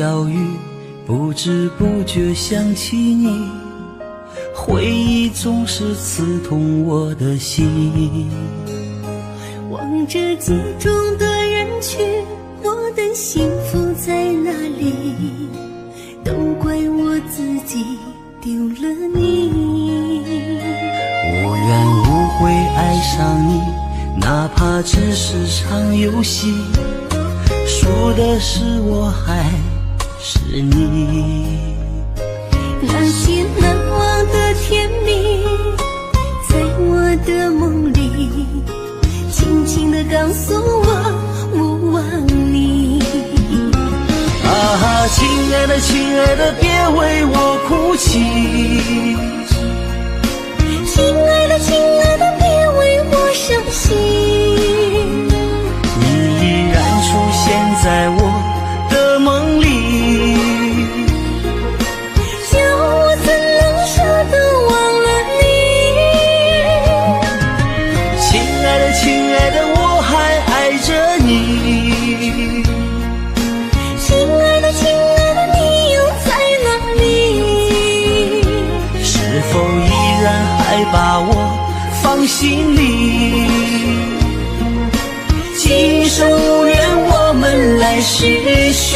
小雨，不知不觉想起你，回忆总是刺痛我的心。望着街中的人群，我的幸福在哪里？都怪我自己丢了你。无缘无悔爱上你，哪怕只是场游戏，输的是我还是你。那些难忘的甜蜜，在我的梦里轻轻地告诉我，我忘你。啊，亲爱的亲爱的，别为我哭泣。亲爱的亲爱的，别为我伤心。你依然出现在我的梦里，叫我怎能舍得忘了你。亲爱的亲爱的，我还爱着你。亲爱的亲爱的，你又在哪里？是否依然还把我放心里？今生无缘，我们来世续。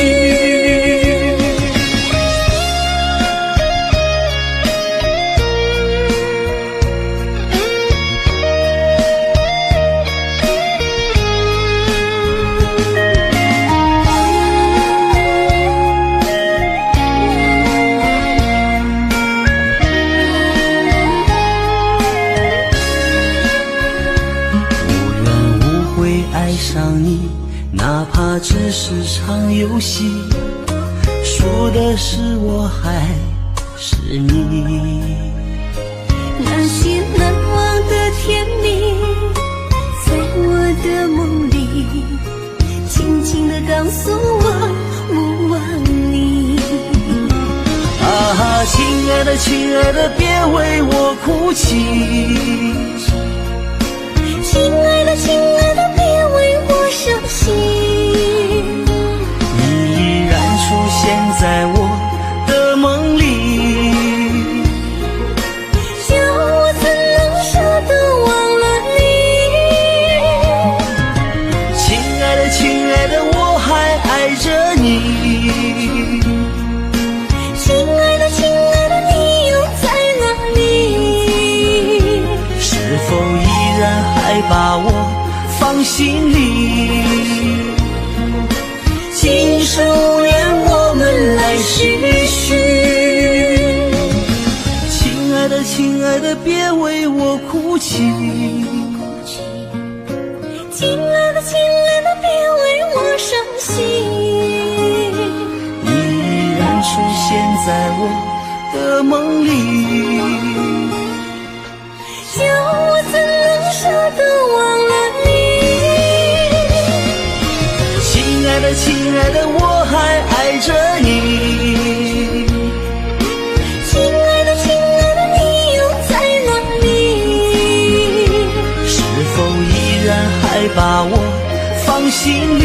爱上你，哪怕只是场游戏，输的是我还是你。那些难忘的甜蜜，在我的梦里轻轻地告诉我，我忘你。啊，亲爱的亲爱的，别为我哭泣。亲爱的亲爱的，别为我伤心。你依然出现在我的梦里，叫我怎能舍得忘了你。亲爱的亲爱的，我还爱着你。亲爱的亲爱的，你又在哪里？是否依然还把我放心里？今生无缘，我们来世续。亲爱的亲爱的，别为我哭泣。亲爱的亲爱的，别为我伤心。你依然出现在我的梦里，叫我怎能舍得忘了你。亲爱的亲爱的，我还爱着你。亲爱的亲爱的，你又在哪里？是否依然还把我放心里？